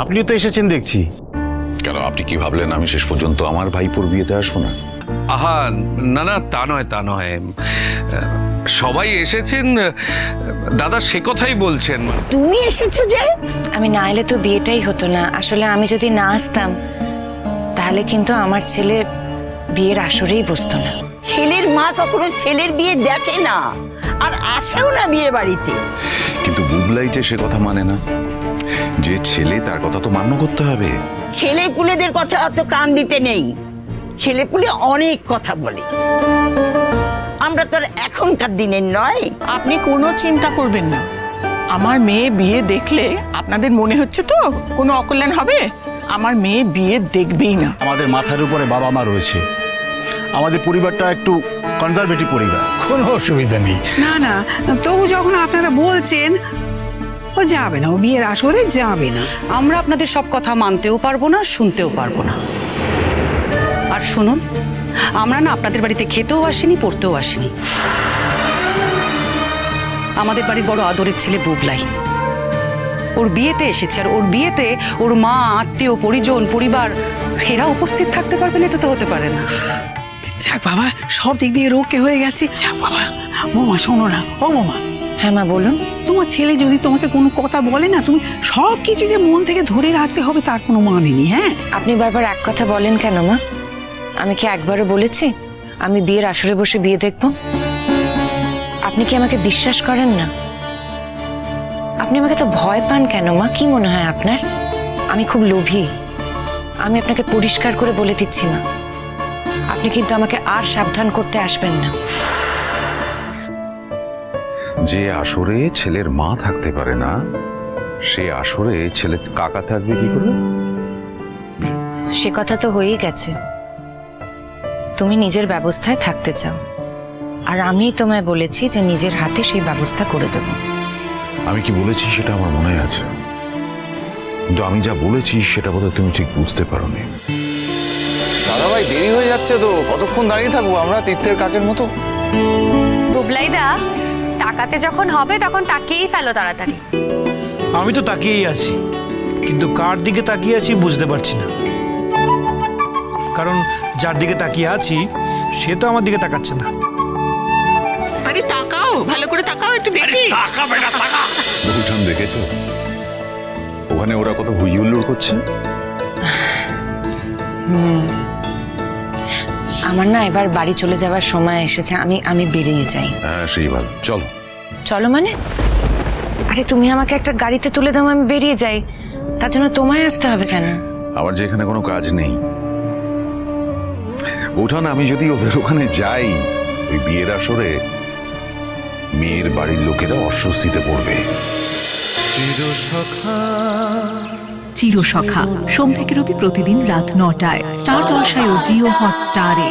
আপনিও তো এসেছেন দেখছি। কেন, আপনি কি ভাবলেন আমি শেষ পর্যন্ত আমার ভাইপোর বিয়েতে আসবো না? আহা, না না, তা নয় তা নয়, সবাই এসেছেন, দাদা সে কথাই বলছেন। তুমি এসেছো যে? আমি না এলে তো বিয়েটাই হতো না। আসলে আমি যদি না আসতাম তাহলে কিন্তু আমার ছেলে বিয়ের আসরেই বসতো না। ছেলের মা কখনো ছেলের বিয়ে দেখে না, আর আসেও না বিয়ে বাড়িতে। কিন্তু বুবলাই যে সে কথা মানে না। যে ছেলে তার কথা তো মান্য করতে হবে। ছেলে পুলেদের কথা অত কান দিতে নেই। ছেলে পুলে অনেক কথা বলে, আমরা তো আর এখনকার দিনের নয়। আপনি কোনো চিন্তা করবেন না। আমার মেয়ে বিয়ে দেখলে আপনাদের মনে হচ্ছে তো কোনো অকল্যাণ হবে? আমার মেয়ে বিয়ে দেখবেই না। আমাদের মাথার উপরে বাবা মা রয়েছে, আমাদের পরিবারটা একটু কনজারভেটিভ পরিবার। কোনো অসুবিধা নেই। না না, তবু যখন আপনারা বলছেন, ও যাবে না, ও বিয়ের আসরে যাবে না। আমরা আপনাদের সব কথা মানতেও পারবো না, শুনতেও পারবো না। আর শুনুন, আমরা না আপনাদের বাড়িতে খেতেও আসিনি, পড়তেও আসিনি। আমাদের বাড়ির বড় আদরের ছেলে বুবলাই ওর বিয়েতে এসেছে, আর ওর বিয়েতে ওর মা, আত্মীয়, পরিজন, পরিবার এরা উপস্থিত থাকতে পারবেন, এটা তো হতে পারে না। যাক বাবা, সব দিক দিয়ে রোকে হয়ে গেছে। যাক বাবা, মোমা শোনো না, ও মোমা। হ্যাঁ মা বলুন। তোমার ছেলে যদি তোমাকে কোনো কথা বলে না, তুমি সব কিছু যে মন থেকে ধরে রাখতে হবে তার কোনো মানে নেই। হ্যাঁ, আপনি বারবার এক কথা বলেন কেন মা? আমি কি একবারও বলেছি আমি বিয়ের আসরে বসে বিয়ে দেখব? আপনি কি আমাকে বিশ্বাস করেন না? আপনি আমাকে তো ভয় পান কেন মা? কি মনে হয় আপনার আমি খুব লোভী? আমি আপনাকে পরিষ্কার করে বলে দিচ্ছি মা, আপনি কিন্তু আমাকে আর সাবধান করতে আসবেন না। যে আসরে ছেলের মা থাকতে পারে না, সে আসরে ছেলের কাকা থাকবে কি করে? সে কথা তো হয়েই গেছে। তুমি নিজের ব্যবস্থায় থাকতে চাও, আর আমি তোমায় বলেছি যে নিজের হাতে সেই ব্যবস্থা করে দেব। আমি কি বলেছি সেটা আমার মনে আছে, কিন্তু আমি যা বলেছি সেটা বোধহয় তুমি ঠিক বুঝতে পারোনি। দাদা ভাই, দেরি হয়ে যাচ্ছে তো, কতক্ষণ দাঁড়িয়ে থাকবো আমরা তীর্থের কাকের মতো? বুবলাইদা, তাকাতে যখন হবে তখন তাকিয়েই ফেলো তাড়াতাড়ি। আমি তো তাকিয়েই আছি, কিন্তু কার দিকে তাকিয়ে আছি বুঝতে পারছি না। কারণ যার দিকে তাকিয়ে আছি সে তো আমার দিকে তাকাচ্ছে না। আরে তাকাও, ভালো করে তাকাও, একটু দেখি। বউঠান দেখেছো ওখানে ওরা কত হুইহুল্লোড় করছে? আমার না এবার বাড়ি চলে যাওয়ার সময় এসেছে, আমি বেরিয়ে যাই। হ্যাঁ সেই ভালো, চলো। চলো মানে? আরে তুমি আমাকে একটা গাড়িতে তুলে দাও, আমি বেরিয়ে যাই। তার জন্য তোমায় আসতে হবে কেন? আমার যে এখানে কোনো কাজ নেই। বউঠান, আমি যদি ওদের ওখানে যাই, ওই বিয়ের আসরে মেয়ের বাড়ির লোকেরা অস্বস্তিতে পড়বে। চিরসখা সোম থেকে রবি প্রতিদিন রাত ৯টায় স্টার জলসায় ও জিও হটস্টারে।